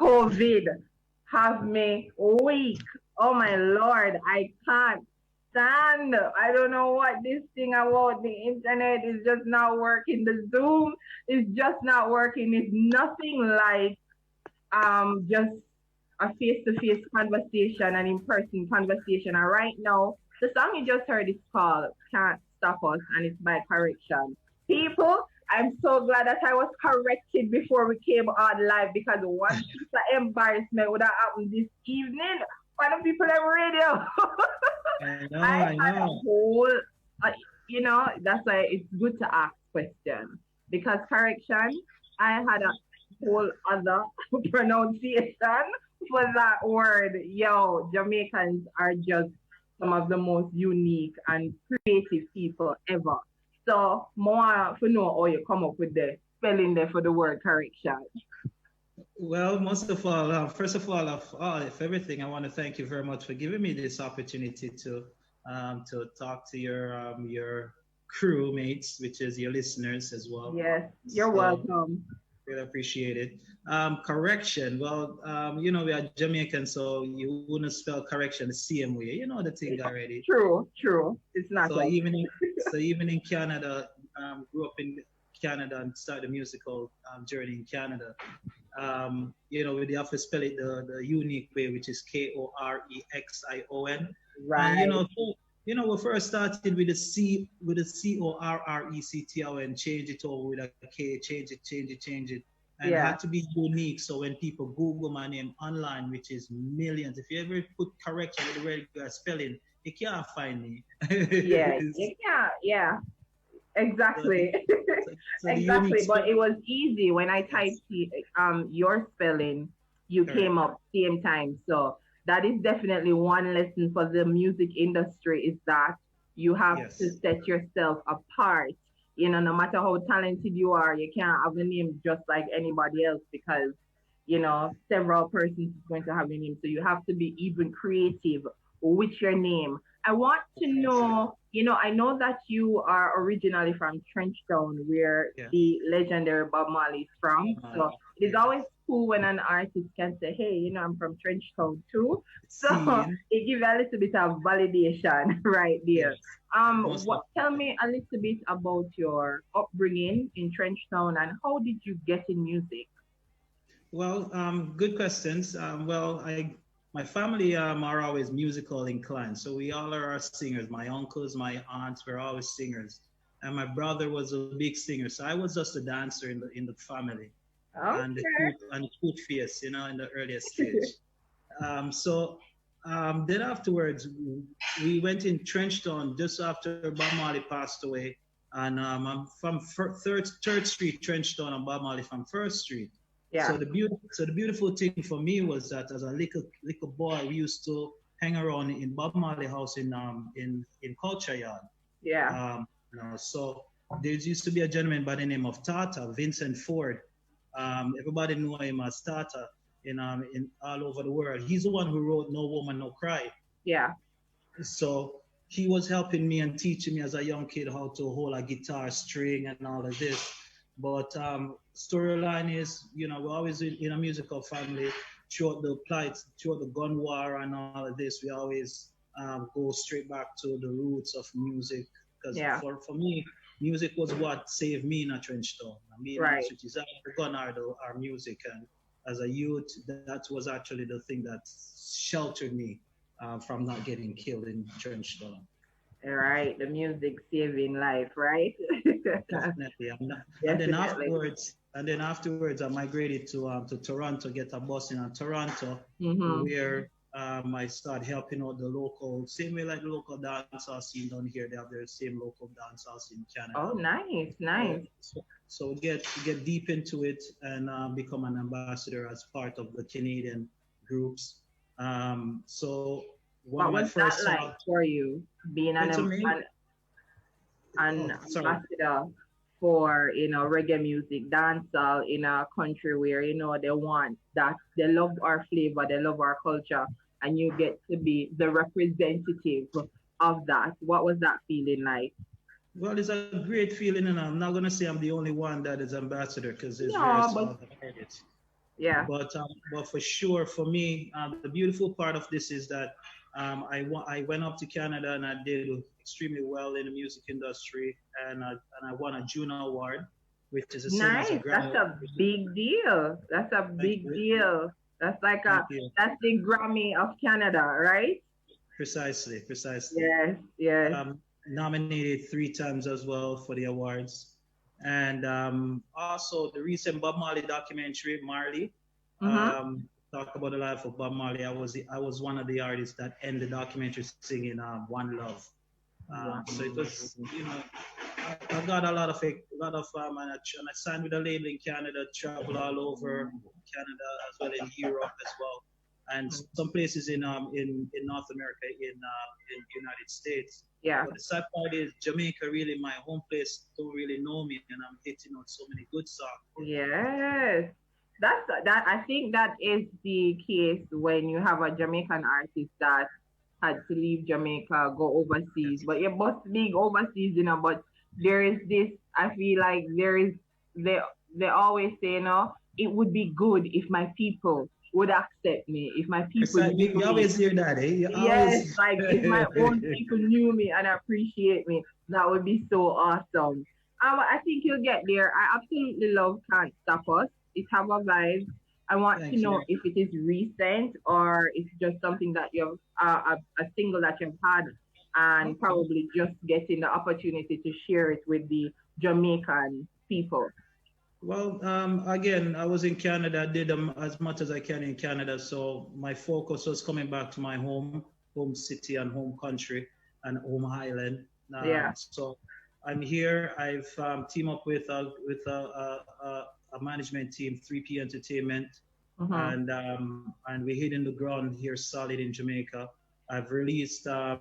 COVID have me weak. Oh my Lord, I can't stand. I don't know what this thing about the internet is just not working. The Zoom is just not working. It's nothing like just a face to face conversation and in person conversation. And right now, the song you just heard is called Can't Stop Us and it's by Correction. People, I'm so glad that I was corrected before we came on live because one piece of embarrassment would have happened this evening. One of people on radio. I know, I I had a know. whole, that's why it's good to ask questions because correction, I had a whole other pronunciation for that word. Yo, Jamaicans are just some of the most unique and creative people ever. So, more to know how you come up with the spelling there for the word correction. Well, most of all, first of all, of everything, I want to thank you very much for giving me this opportunity to talk to your crewmates, which is your listeners as well. Yes, you're So welcome. really appreciate it. Correction. Well, we are Jamaican, so you wouldn't spell correction the same way. You know the thing already. True, true. It's not So like, even in Canada, grew up in Canada and started a musical journey in Canada. We have to spell it the unique way, which is Korexion. And right. we first started with the Correcton, change it over with a K, change it, and it Yeah. had to be unique. So when people Google my name online, which is millions, if you ever put correction with the regular spelling, you can't find me. Yeah, yeah, yeah, so, the, exactly. so the unique Exactly. But it spelling, was easy when I yes, typed your spelling, you came correct, up same time. So that is definitely one lesson for the music industry is that you have to yes, set yourself apart. No matter how talented you are, you can't have a name just like anybody else because, several persons is going to have your name. So you have to be even creative with your name. I want to absolutely, know, I know that you are originally from Trenchtown, where yes. the legendary Bob Marley is from. So it is always Yes. cool when an artist can say, hey, I'm from Trenchtown too. So Seeing, it gives a little bit of validation right there. yes, most Tell definitely. me a little bit about your upbringing in Trenchtown and how did you get in music? Well, good questions. My family are always musical inclined, so we all are singers. My uncles, my aunts were always singers, and my brother was a big singer. So I was just a dancer in the family, and Okay. the cute face, in the earliest stage. Then afterwards, we went in Trenchtown just after Bob Marley passed away, and I'm from Third Street, Trenchtown, and Bob Marley from First Street. Yeah. So the beautiful thing for me was that as a little boy, we used to hang around in Bob Marley house in Culture Yard. Yeah. So there used to be a gentleman by the name of Tata, Vincent Ford. Everybody knew him as Tata in all over the world. He's the one who wrote No Woman No Cry. Yeah. So he was helping me and teaching me as a young kid how to hold a guitar string and all of this. But storyline is, we're always in a musical family. Throughout the gun war and all of this, we always go straight back to the roots of music. Because Yeah. for me, music was what saved me in a trench town. I mean, Right. which is the gun or our music. And as a youth, that was actually the thing that sheltered me from not getting killed in trench town. Right. The music saving life, right? Definitely. Definitely. And then afterwards, I migrated to Toronto, get a bus in Toronto, Mm-hmm. where I started helping out the local, same way like the local dancehall scene down here. They have their same local dancehall scene in Oh, Canada. nice, So, nice. so get deep into it and become an ambassador as part of the Canadian groups. So one of What my was that first like songs, for you, being it's amazing. an Oh, sorry. ambassador for reggae music, dancehall in a country where they want that they love our flavor, they love our culture, and you get to be the representative of that. What was that feeling like? Well, it's a great feeling, and I'm not going to say I'm the only one that is ambassador because there's No, various but other artists. Yeah. But for sure, for me, the beautiful part of this is that I went up to Canada and I did extremely well in the music industry, and I won a Juno Award, which is the same as a Nice. Grammy. That's a big deal. That's a Thank big you, deal. That's like thank a you. that's the Grammy of Canada, right? Precisely, precisely. Yes, yes. Nominated three times as well for the awards, and also the recent Bob Marley documentary, Marley. Mm-hmm. Talk about the life of Bob Marley. I was one of the artists that ended the documentary singing "One Love." Wow. So it was, I got a lot of it, a lot of and I signed with a label in Canada, travel all over Canada as well in Europe as well, and some places in North America in the United States. Yeah. But the sad part is Jamaica, really my home place, don't really know me, and I'm hitting on so many good songs. Yes. That I think that is the case when you have a Jamaican artist that had to leave Jamaica, go overseas. Yes. But you're both being overseas, but there is this I feel like there is they they always say, it would be good if my people would accept me, if my people Precisely. knew You me. always hear that, eh? You Yes, always. like if my own people knew me and appreciate me, that would be so awesome. I think you'll get there. I absolutely love Can't Stop Us. It have a vibe. I want to Thank know you. if it is recent or it's just something that you've a single that you've had and Okay. probably just getting the opportunity to share it with the Jamaican people. Well, again, I was in Canada. I did as much as I can in Canada. So my focus was coming back to my home city and home country and home island. Yeah. So I'm here. I've teamed up a management team, 3P Entertainment, Mm-hmm. and we're hitting the ground here solid in Jamaica. I've released a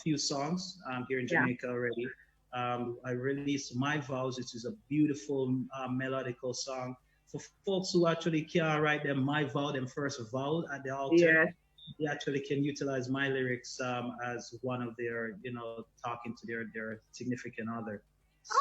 few songs here in Yeah. Jamaica already. I released My Vows, which is a beautiful melodical song for folks who actually can't write them my vow, them first vow at the altar. Yes. They actually can utilize my lyrics as one of their, talking to their significant other.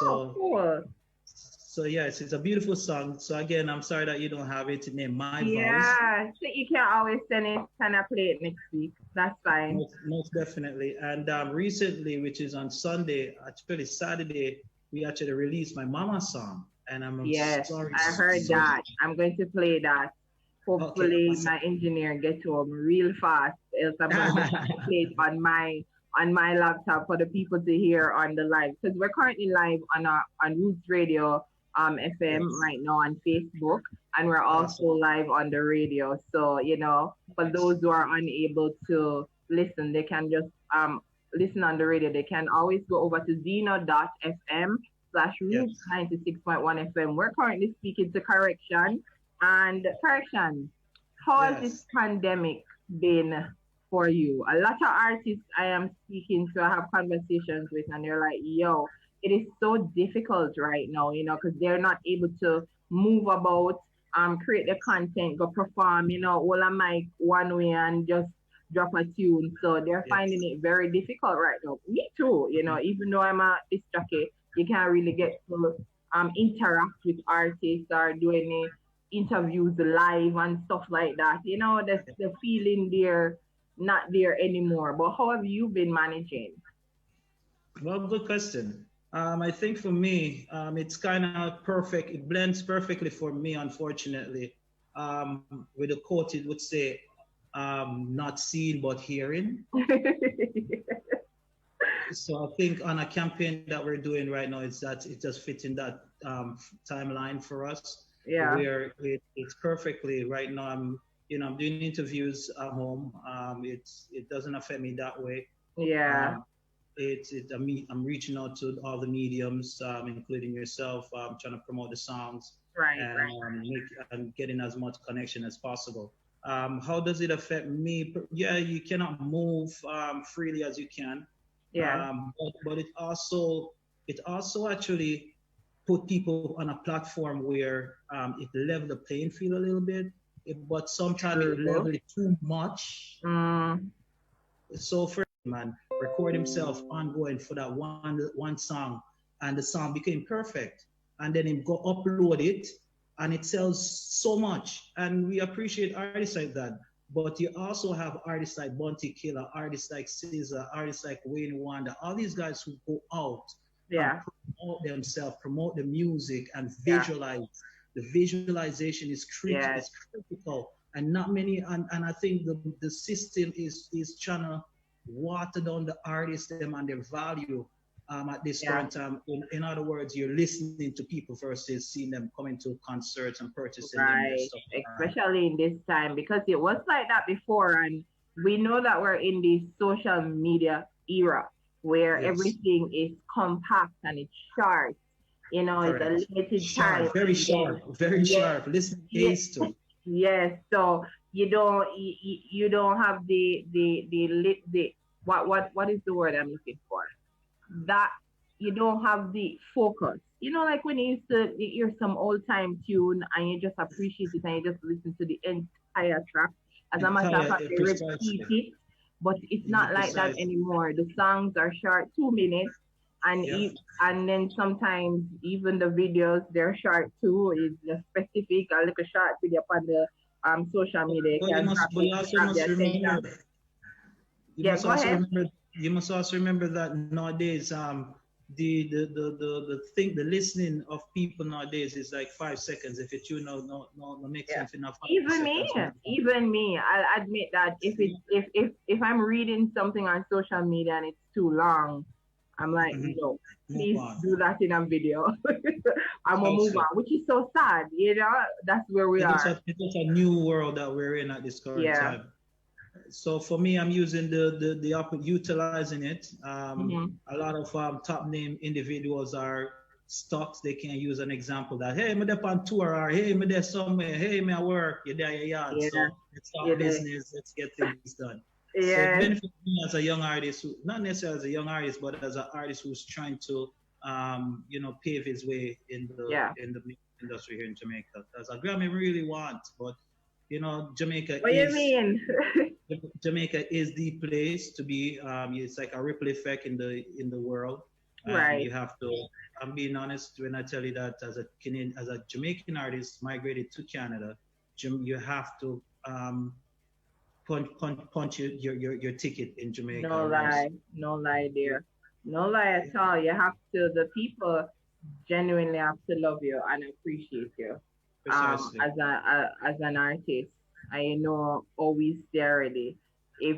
Oh, So cool. so yes, it's a beautiful song. So again, I'm sorry that you don't have it named My Vows. Yeah. So you can always send it, kind of play it next week. That's fine. Most definitely. And recently, which is on Sunday, actually Saturday, we actually released my Mama song. And I'm Yes, sorry. I heard So, that. I'm going to play that. okay, Hopefully awesome. my engineer get home real fast. Else I'm gonna just have to play it on my laptop for the people to hear on the live. Because we're currently live on Roots Radio FM Yes, right now on Facebook, and we're also awesome. live on the radio. So, for Yes, those who are unable to listen, they can just listen on the radio. They can always go over to zeno.fm/roots yes, 96.1 FM. We're currently speaking to Correction. And Correction, how has this yes. pandemic been for you? A lot of artists I am speaking to, I have conversations with, and they're like, yo, it is so difficult right now, because they're not able to move about, create the content, go perform, all a mic one way and just drop a tune. So they're finding Yes. it very difficult right now. Me too, Mhm. even though I'm a disc jockey, you can't really get to interact with artists or do any interviews live and stuff like that. The feeling there not there anymore. But how have you been managing? Well, good question. I think for me, it's kind of perfect. It blends perfectly for me, unfortunately. With a quote, it would say, not seeing but hearing. So I think on a campaign that we're doing right now, it's that it just fits in that timeline for us, Yeah, where it's perfectly right now. I'm doing interviews at home. It doesn't affect me that way. yeah, Um, I'm reaching out to all the mediums, including yourself, trying to promote the songs right, and right. getting as much connection as possible. How does it affect me? Yeah, you cannot move freely as you can, Yeah, but it also actually put people on a platform where it level the playing field a little bit, but sometimes it true. level it too much. Mm, So for man, record himself ongoing for that one song, and the song became perfect, and then him go upload it, and it sells so much. And we appreciate artists like that. But you also have artists like Bounty Killer, artists like Caesar, artists like Wayne Wonder, all these guys who go out and Yeah. promote themselves, promote the music, and Yeah. visualize. The visualization is Yes. critical, and not many. And I think the system is trying to water down the artists them and their value at this Yeah. current time. In other words, you're listening to people versus seeing them coming to concerts and purchasing them their Right. stuff. Especially in this time because it was like that before, and we know that we're in this social media era where Yes, everything is compact and it's short. You know, it's a correct. limited time. Sharp, very And then, sharp, very yes, sharp. Listen, yes, ace to. yes. So you don't have the what is the word I'm looking for? That you don't have the focus. You know, like when you used to hear some old time tune and you just appreciate it and you just listen to the entire track. As a matter of Entire, fact, they repeat precisely. it, but it's not like that Precisely. anymore. The songs are short, 2 minutes, and Yeah. and then sometimes even the videos they're short too. It's just specific, a little short video on the social media. You But can but you also grab the must remember, attention. you Yeah, must go also ahead. remember, you must also remember that nowadays, the listening of people nowadays is like 5 seconds. If it you know no make Yeah. sense enough five Even me, seconds. even me, I'll admit that See? if I'm reading something on social media and it's too long, I'm like, Mhm. no, Move please on. do that in a video. I'm gonna move Precisely. on, which is so sad, you know. That's where we are. It's just a new world that we're in at this current Yeah. time. So for me, I'm using utilizing it. Hmm. A lot of top name individuals are stocks. They can use an example that hey, me there on tour or hey, me there somewhere. Hey, me at work. You're there, your yard. Yeah. So let's Yeah. start business. Let's get things done. So it Yes. benefits me as a young artist, who, not necessarily as a young artist, but as an artist who's trying to, pave his way Yeah. in the music industry here in Jamaica. Because a Grammy really want, but Jamaica What do you is mean? Jamaica is the place to be. It's like a ripple effect in the world, and Right. you have to. I'm being honest when I tell you that as a Jamaican artist migrated to Canada, you have to punch your ticket in Jamaica, No lie. No lie there. No lie at all. You have to. The people genuinely have to love you and appreciate you. Precisely. As an artist, I know always there already. If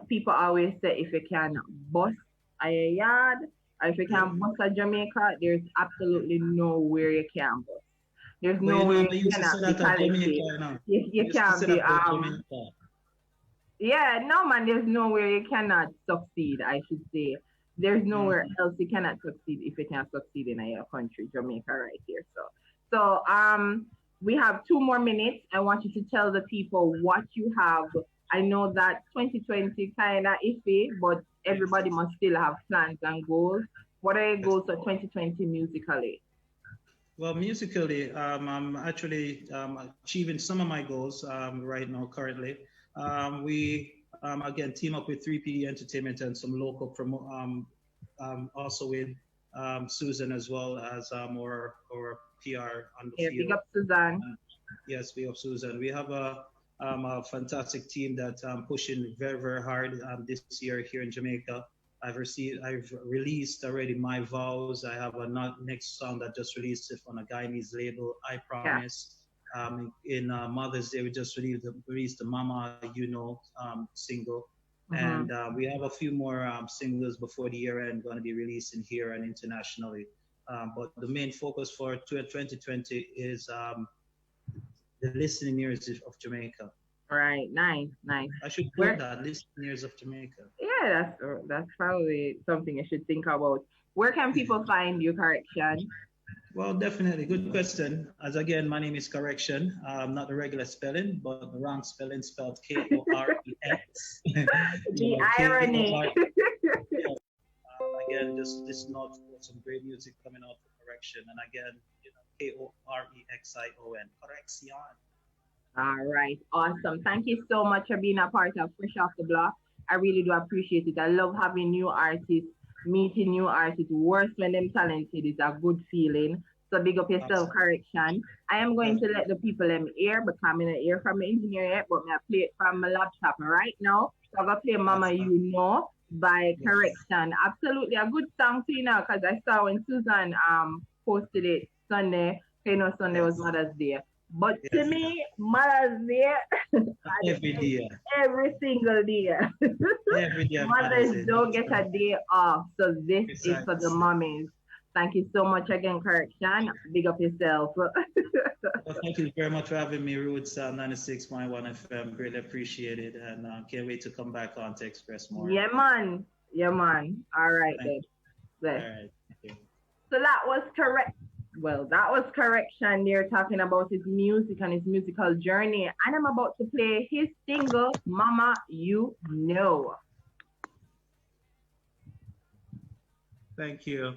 people always say if you can bust a yard or if you Yep. can bust a Jamaica, there's absolutely nowhere you can bust. There's But nowhere they you used to cannot say be that at Jamaica, talented. They You used to say can't be that at Jamaica. yeah, no man, there's nowhere you cannot succeed, I should say. There's nowhere Mhm. else you cannot succeed if you can succeed in your country, Jamaica right here. So we have 2 more minutes. I want you to tell the people what you have. I know that 2020 kinda iffy, but Yes. everybody must still have plans and goals. What are your Yes. goals for 2020 musically? Well, musically, I'm actually achieving some of my goals right now, currently. We again team up with 3P Entertainment and some local also with Susan as well as our PR on the Yeah, big field. up Suzanne. Yes, we have Susan. We have a fantastic team that pushing very, very hard this year here in Jamaica. I've released already My Vows. I have a next song that just released it on a Guyanese label, I Yeah. Promise. In Mother's Day, we just released the Mama You Know single. Mm-hmm. And we have a few more singles before the year end going to be releasing here and internationally. But the main focus for 2020 is the listening ears of Jamaica. Right. Nice, nice. I should put Where that listening ears of Jamaica. Yeah, that's probably something you should think about. Where can people find you, Korexion? Well, definitely. Good question. As again, my name is Korexion. Not the regular spelling, but the wrong spelling spelled Korex. The Kor. irony. Again, just note for some great music coming out for Korexion. And again, Korexion. Korexion. All right, awesome. Thank you so much for being a part of Fresh Off the Block. I really do appreciate it. I love having new artists, meeting new artists. Worse when them talented is a good feeling. So big up yourself, Awesome. Korexion. I am going to let Definitely. the people hear because I'm in the ear from the engineer yet, but I play it from my laptop right now. So I'm gonna play Mama Awesome. You Know by Yes. Korexion. Absolutely a good song to you now because I saw when Susan posted it Sunday. You know Sunday was Yes. Mother's Day. But to Yes. me, Mother's Day Every day. every single day. Every day of Mother's Mothers Day. don't That's get a correct. day off. So this is for the Precisely. mommies. Thank you so much again, Correction. Big up yourself. Well, thank you very much for having me, Roots 96.1 FM. Greatly appreciated. And can't wait to come back on to express more. Yeah, man. Yeah, man. All right, Thank then. you. Bless. All right. Thank you. So that was correct. Well, that was Correction. They're talking about his music and his musical journey. And I'm about to play his single, Mama You Know. Thank you.